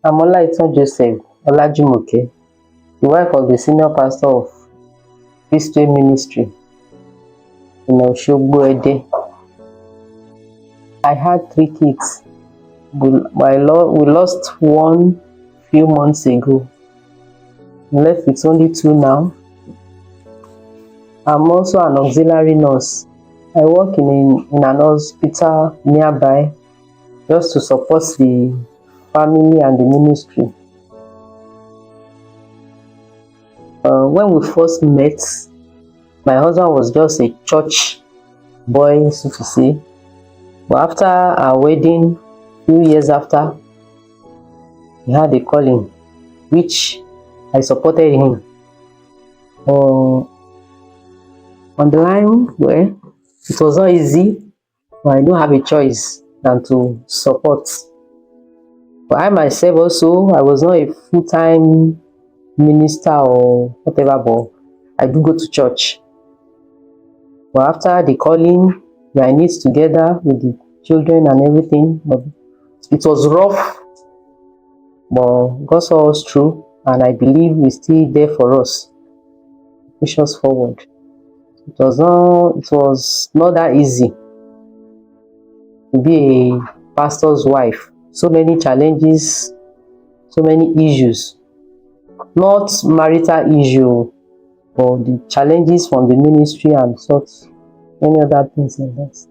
I'm Joseph Jegede, the wife of the senior pastor of Christian Ministry in Oshogbo. I had 3 kids. We lost one few months ago. I'm left with only 2 now. I'm also an auxiliary nurse. I work in an hospital nearby just to support the family and the ministry. When we first met, my husband was just a church boy, so to say. But after our wedding, few years after, he had a calling, which I supported him. On the line, well, it was not easy, but I don't have a choice than to support. But I myself also, I was not a full-time minister or whatever, but I do go to church. But after the calling, we are in it together with the children and everything. But it was rough, but God saw us through, and I believe He's still there for us, push us forward. It was not that easy to be a pastor's wife. So many challenges, so many issues. Not marital issue, but the challenges from the ministry and such, many other things like that.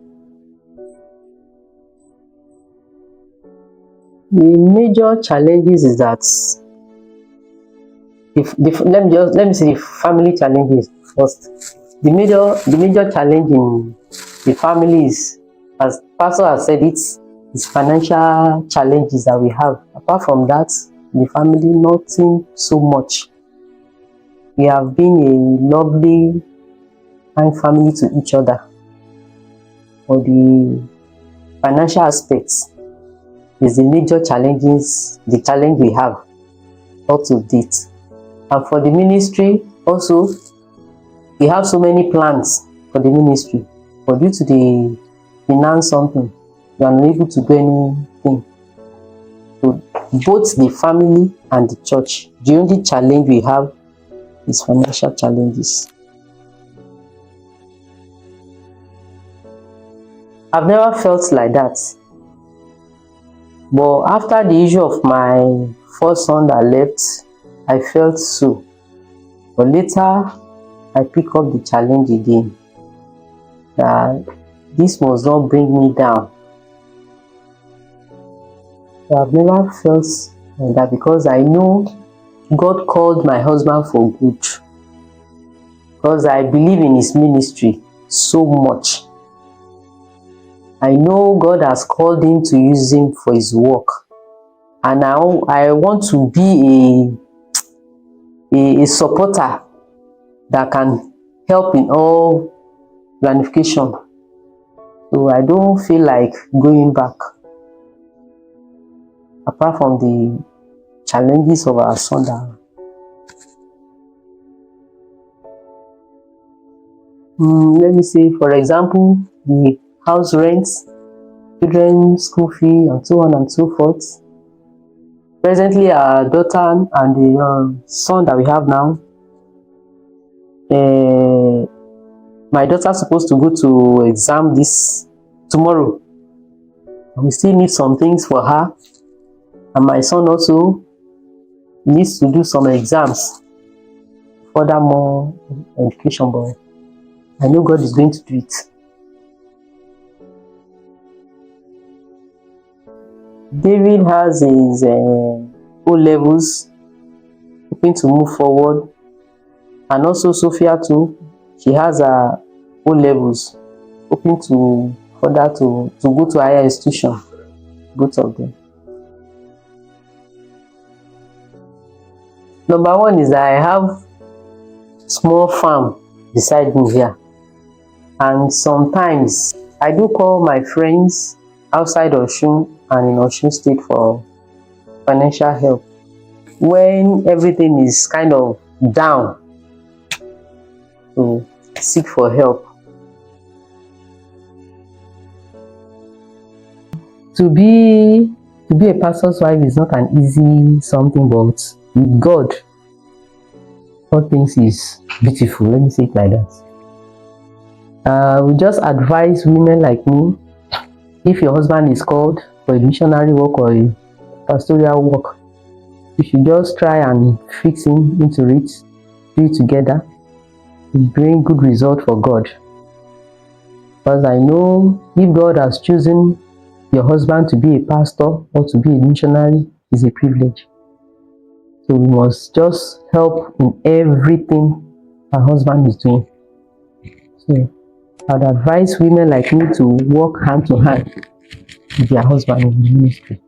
The major challenges is that let me say the family challenges first. The major challenge in the family is, as pastor has said, it's financial challenges that we have. Apart from that, the family, nothing so much. We have been a lovely and family to each other. For the financial aspects is the major challenges, the challenge we have up to date. And for the ministry also, we have so many plans for the ministry, but due to the finance something, we are unable to do anything. So both the family and the church, the only challenge we have is financial challenges. I've never felt like that, but after the issue of my first son that left, I felt so. But later, I pick up the challenge again, that this must not bring me down. So I've never felt like that, because I know God called my husband for good, because I believe in his ministry so much. I know God has called him to use him for his work, and I want to be a supporter that can help in all planification. So I don't feel like going back, apart from the challenges of our son. Let me say, for example, the house rents, children's school fee, and so on and so forth. Presently, our daughter and the son that we have now, my daughter's supposed to go to exam tomorrow. We still need some things for her, and my son also needs to do some exams, furthermore education, but I know God is going to do it. David has his O levels, hoping to move forward, and also Sophia too. She has her O levels, hoping to further to go to higher institution. Both of them. Number one is that I have small farm beside me here, and sometimes I do call my friends outside Osun and in Osun State for financial help when everything is kind of down, to seek for help. To be To be a pastor's wife is not an easy something, but with God, all things is beautiful. Let me say it like that. We just advise women like me, if your husband is called for a missionary work or a pastoral work, you should just try and fix him into it, do it together, bring good result for God. Because I know if God has chosen your husband to be a pastor or to be a missionary, is a privilege. So we must just help in everything our husband is doing. So I'd advise women like me to work hand to hand with their husband in the ministry.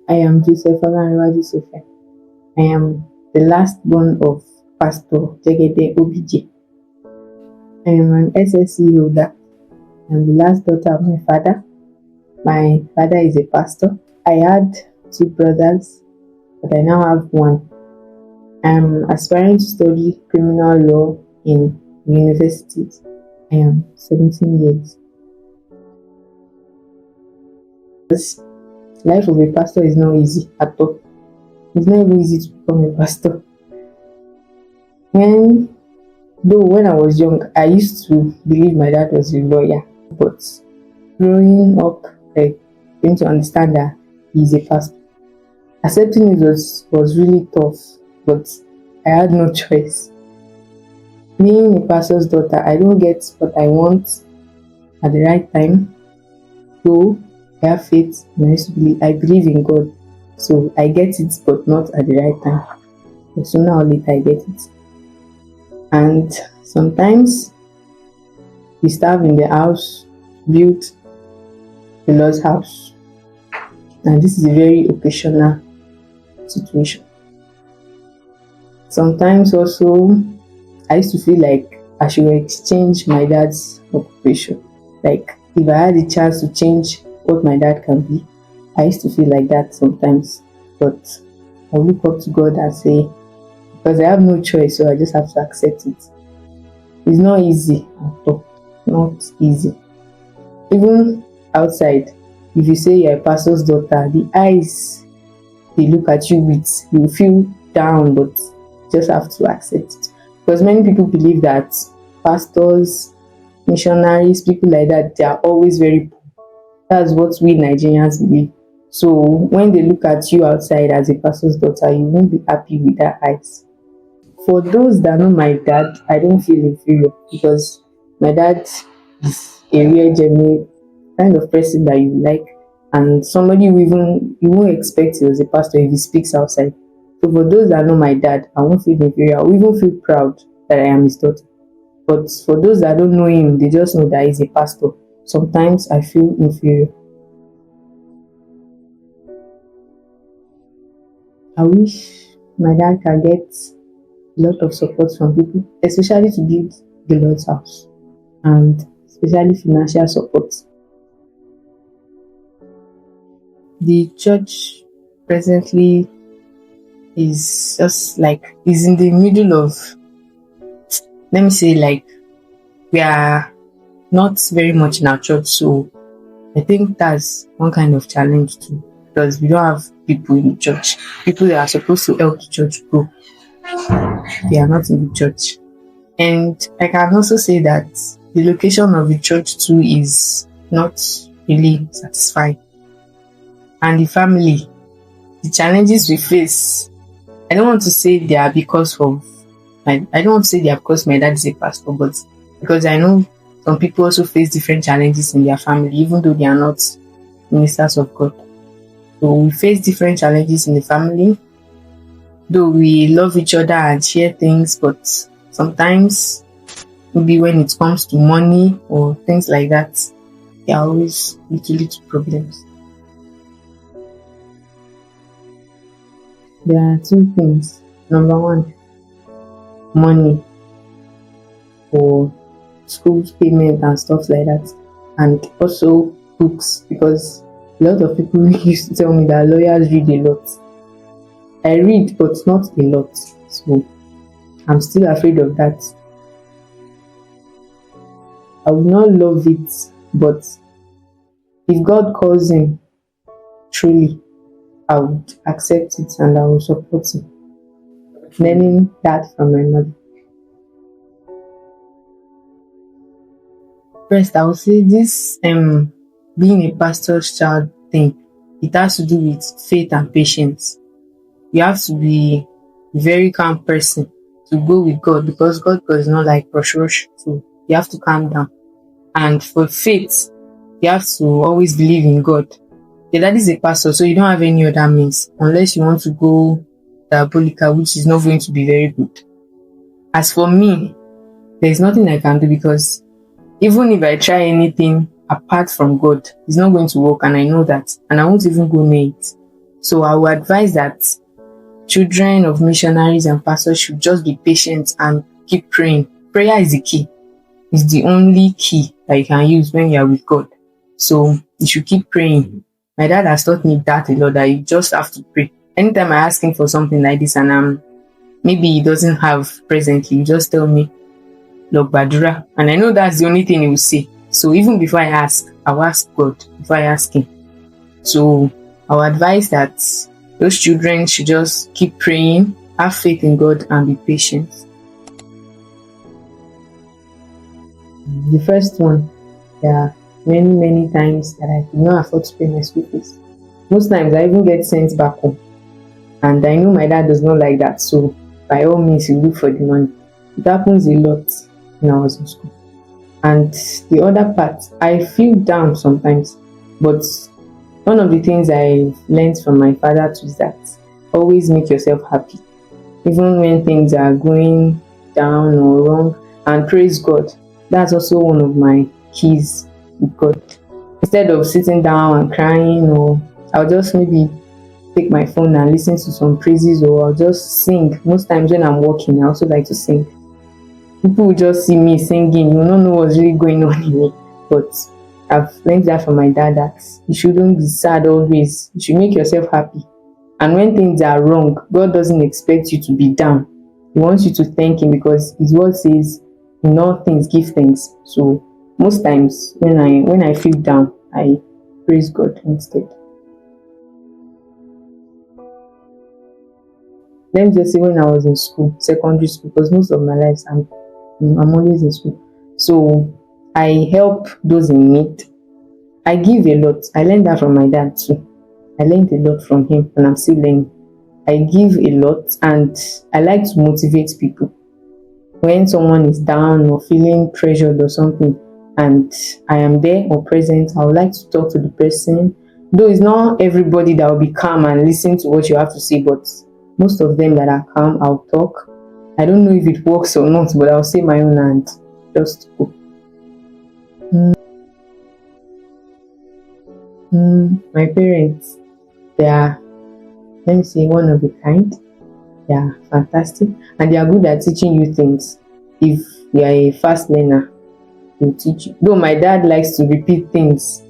I am Joseph Jegede. I am the last born of Pastor Jegede OBJ. I am an SSC holder. I am the last daughter of my father. My father is a pastor. I had 2 brothers, but I now have 1. I am aspiring to study criminal law in university. I am 17 years. This life of a pastor is not easy at all. It's not even easy to become a pastor. When I was young, I used to believe my dad was a lawyer, but growing up, I came to understand that he's a pastor. Accepting it was really tough, but I had no choice. Being a pastor's daughter, I don't get what I want at the right time, though I have faith and I believe in God, so I get it, but not at the right time. But sooner or later, I get it. And sometimes we starve in the house, build the Lord's house, and this is a very occasional situation. Sometimes also, I used to feel like I should exchange my dad's occupation. Like if I had a chance to change what my dad can be, I used to feel like that sometimes. But I look up to God and say, because I have no choice, so I just have to accept it. It's not easy at all. Not easy. Even outside, if you say you're a pastor's daughter, the eyes they look at you with, you feel down, but just have to accept it. Because many people believe that pastors, missionaries, people like that, they are always very poor. That's what we Nigerians believe. So when they look at you outside as a pastor's daughter, you won't be happy with their eyes. For those that know my dad, I don't feel inferior because my dad is a real genuine kind of person that you like, and somebody you won't expect he was a pastor if he speaks outside. So for those that know my dad, I won't feel inferior. I will even feel proud that I am his daughter. But for those that don't know him, they just know that he's a pastor. Sometimes I feel inferior. I wish my dad can get a lot of support from people, especially to build the Lord's house, and especially financial support. The church presently is just like is in the middle of, let me say, like we are not very much in our church, so I think that's one kind of challenge too, because we don't have people in the church. People that are supposed to help the church grow, they are not in the church. And I can also say that the location of the church too is not really satisfying. And the family, the challenges we face, I don't want to say they are because of I don't want to say they are because my dad is a pastor, but because I know some people also face different challenges in their family, even though they are not ministers of God. So we face different challenges in the family, though we love each other and share things, but sometimes maybe when it comes to money or things like that, there are always little problems. There are 2 things. Number 1, money for school payment and stuff like that, and also books, because a lot of people used to tell me that lawyers read a lot. I read, but not a lot, so I'm still afraid of that. I would not love it, but if God calls him truly, I would accept it and I will support him. Learning that from my mother. First, I would say this being a pastor's child thing, it has to do with faith and patience. You have to be a very calm person to go with God, because God does not like rush. So you have to calm down. And for faith, you have to always believe in God. Your dad is a pastor, so you don't have any other means unless you want to go diabolical, which is not going to be very good. As for me, there's nothing I can do, because even if I try anything apart from God, it's not going to work, and I know that, and I won't even go near it. So I would advise that children of missionaries and pastors should just be patient and keep praying. Prayer is the key. It's the only key that you can use when you are with God. So you should keep praying. My dad has taught me that a lot, that you just have to pray. Anytime I ask him for something like this and maybe he doesn't have presently, you just tell me, Lord Badura. And I know that's the only thing he will say. So even before I ask, I'll ask God before I ask him. So I'll advise that those children should just keep praying, have faith in God, and be patient. The first one, there are many times that I could not afford to pay my school fees. Most times I even get sent back home. And I know my dad does not like that. So by all means, he look for the money. It happens a lot when I was in school. And the other part, I feel down sometimes. But one of the things I learned from my father too is that always make yourself happy. Even when things are going down or wrong, and praise God. That's also one of my keys with God. Instead of sitting down and crying, or I'll just maybe take my phone and listen to some praises, or I'll just sing. Most times when I'm walking, I also like to sing. People will just see me singing, you will not know what's really going on in me. But I've learned that from my dad, that you shouldn't be sad always. You should make yourself happy. And when things are wrong, God doesn't expect you to be down. He wants you to thank him, because his word says, in all things give thanks. So most times when I feel down, I praise God instead. Let me just say, when I was in school, secondary school, because most of my life I'm always in school. So I help those in need. I give a lot. I learned that from my dad too. I learned a lot from him, and I'm still learning. I give a lot, and I like to motivate people. When someone is down or feeling pressured or something, and I am there or present, I would like to talk to the person. Though it's not everybody that will be calm and listen to what you have to say, but most of them that are calm, I'll talk. I don't know if it works or not, but I'll say my own and just go. My parents, they are, let me say, one of a kind. They are fantastic, and they are good at teaching you things. If you are a fast learner, they'll teach you. Though my dad likes to repeat things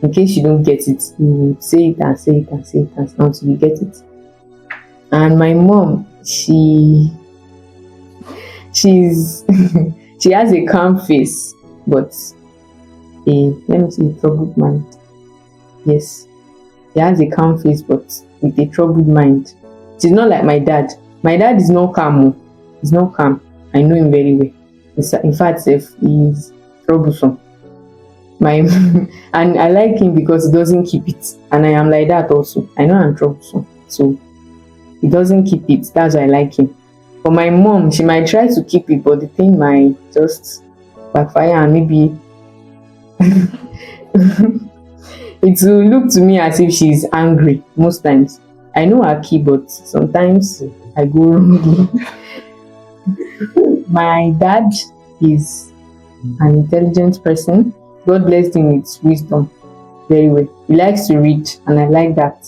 in case you don't get it. He will say it and say it and say it until you get it. And my mom, she's she has a calm face, but let me say, a troubled mind. Yes, she has a calm face, but with a troubled mind. She's not like my dad. My dad is not calm. He's not calm. I know him very well. In fact, he's troublesome. And I like him because he doesn't keep it. And I am like that also. I know I'm troublesome, so he doesn't keep it. That's why I like him. For my mom, she might try to keep it, but the thing might just backfire, and maybe it will look to me as if she's angry most times. I know her key, but sometimes I go wrongly. My dad is an intelligent person. God blessed him with wisdom very well. He likes to read, and I like that.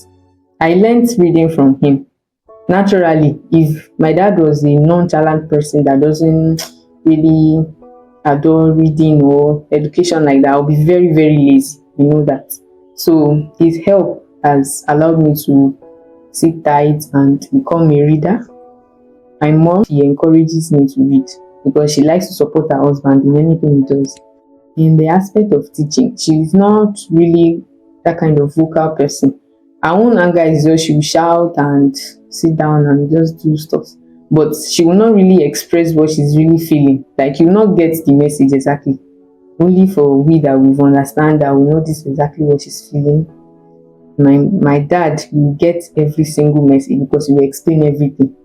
I learned reading from him. Naturally, if my dad was a nonchalant person that doesn't really adore reading or education like that, I'll be very lazy. You know that. So his help has allowed me to sit tight and become a reader. My mom, she encourages me to read because she likes to support her husband in anything he does. in the aspect of teaching, she's not really that kind of vocal person. Her own anger is just she will shout and sit down and just do stuff. But she will not really express what she's really feeling. Like you will not get the message exactly. Only for we that we understand that we know this exactly what she's feeling. My dad will get every single message because he will explain everything.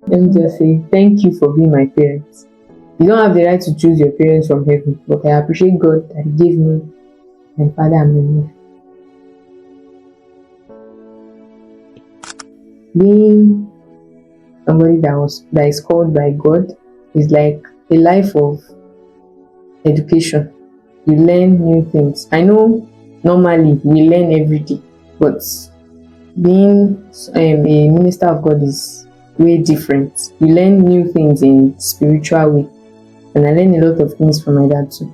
Let me just say thank you for being my parents. You don't have the right to choose your parents from heaven, but I appreciate God that He gave me my father and my mother. Being somebody that is called by God is like a life of education. You learn new things. I know normally we learn every day, but being a minister of God is way different. You learn new things in spiritual way, and I learned a lot of things from my dad too.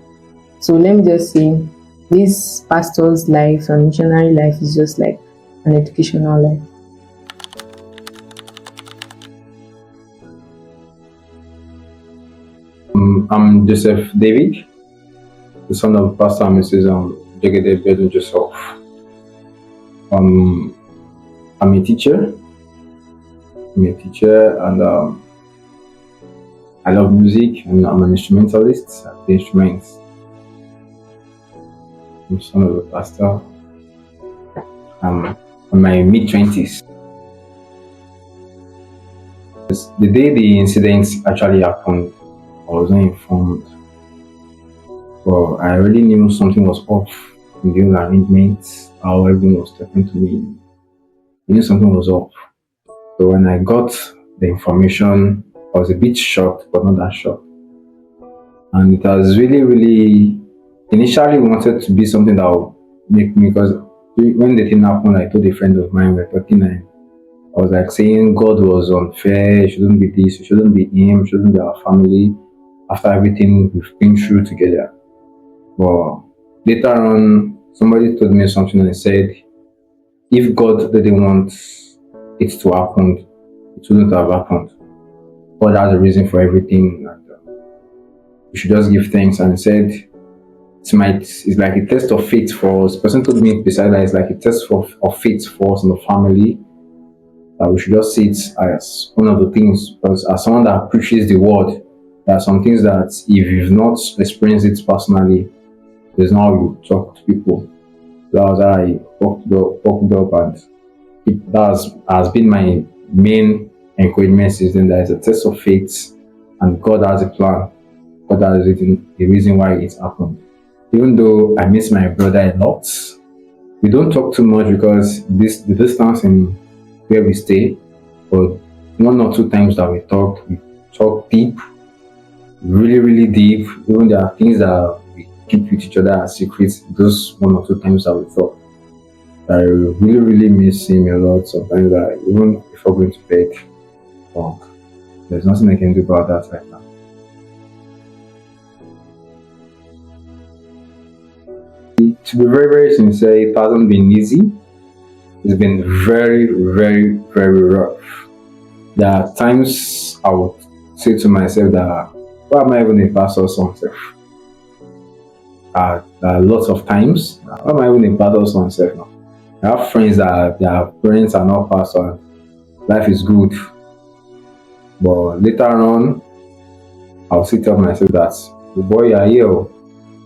So let me just say, this pastor's life and missionary life is just like an educational life. I'm Joseph David, the son of Pastor and Mrs. Jegede Joseph. I'm a teacher. And I love music, and I'm an instrumentalist. I play instruments. I'm son of a pastor. I'm in my mid-20s. The day the incident actually happened, I was not informed. But I already knew something was off in the whole arrangement, how everyone was talking to me. I knew something was off. So when I got the information, I was a bit shocked, but not that shocked. And it was really, initially wanted to be something that would make me, because when the thing happened, I told a friend of mine, we were talking, and I was like saying God was unfair, it shouldn't be this, it shouldn't be him, it shouldn't be our family, after everything we've been through together. But later on, somebody told me something and said, if God didn't want it to happen, it wouldn't have happened. God has a reason for everything, and we should just give thanks. And said, it's like a test of faith for us. The person told me beside that, it's like a test of faith for us in the family. That we should just see it as one of the things, because as someone that preaches the word, there are some things that if you've not experienced it personally, there's no how you talk to people. That was how I walked up, and has been my main encouragement system. That is a test of faith, and God has a plan. God has a reason why it happened. Even though I miss my brother a lot, we don't talk too much because the distance in where we stay, but one or two times that we talk deep, really deep. Even there are things that we keep with each other as secrets. Those one or two times that we talk, I really miss him a lot. Sometimes even before going to bed, talk. There's nothing I can do about that right now. To be very sincere, it hasn't been easy. It's been very rough. There are times I would say to myself that, why am I even a pastor's son? There are lots of times, why am I even a pastor's son now? I have friends that their parents are not pastors. Life is good. But later on, I'll still tell myself that, the boy, you are here.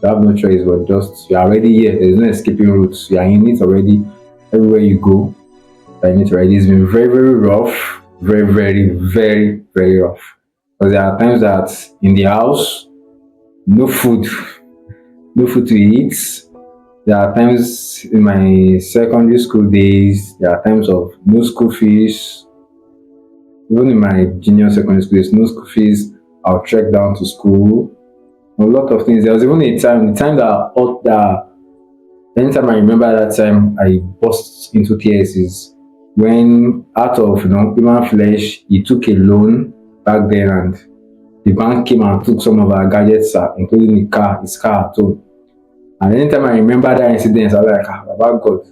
You have no choice, but you're already here. There's no escaping routes. You are in it already. Everywhere you go, you're in it already. It's been very rough. Very rough. Because there are times that in the house, no food to eat. There are times in my secondary school days, there are times of no school fees. Even in my junior secondary school days, no school fees. I'll trek down to school. A lot of things. There was even the time that anytime I remember that time, I burst into tears is when, out of human flesh, he took a loan back then, and the bank came and took some of our gadgets, including his car at home. And anytime I remember that incident, I'm like, about God,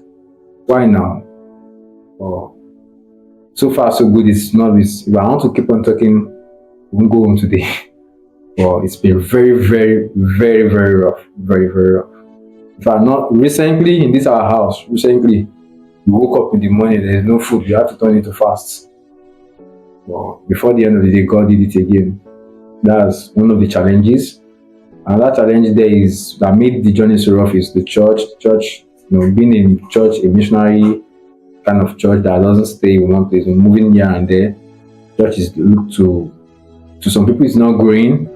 why now? Oh, so far so good. It's not this. If I want to keep on talking, we won't go on today. But it's been very rough, very rough. If I'm not recently in this our house, recently we woke up in the morning, there's no food, we have to turn into fast. But before the end of the day, God did it again. That's one of the challenges. Another challenge there is that made the journey so rough is the church. Church, being in church, a missionary kind of church that doesn't stay in one place, moving here and there. Church is looked to some people it's not growing.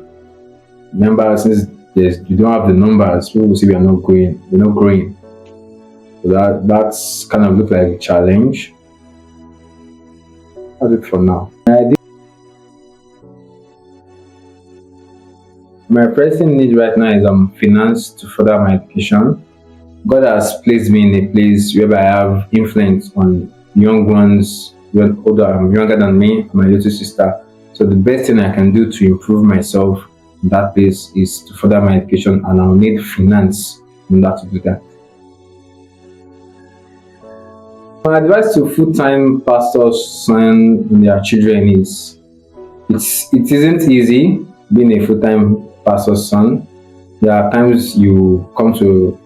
Remember, since you don't have the numbers, people will say we are not growing. We're not growing. So that's kind of look like a challenge. That's it for now. My pressing need right now is finance to further my education. God has placed me in a place where I have influence on young ones, younger than me, my little sister. So the best thing I can do to improve myself in that place is to further my education, and I'll need finance in order to do that. My advice to full-time pastors' son and their children is it isn't easy being a full-time pastor's son. There are times you come to,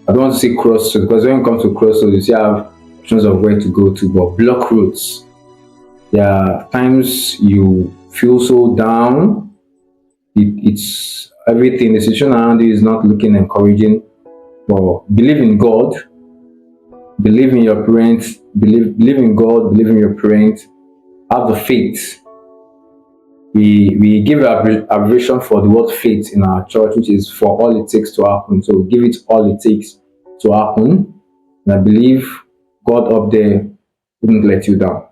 I don't want to say crossroads, because when you come to crossroads, you still have options of where to go to, but block roads. There are times you feel so down. It's everything, the situation around you is not looking encouraging. But believe in God, believe in your parents, believe in God, believe in your parents, have the faith. We give abbreviation for the word faith in our church, which is for all it takes to happen. So give it all it takes to happen. And I believe God up there wouldn't let you down.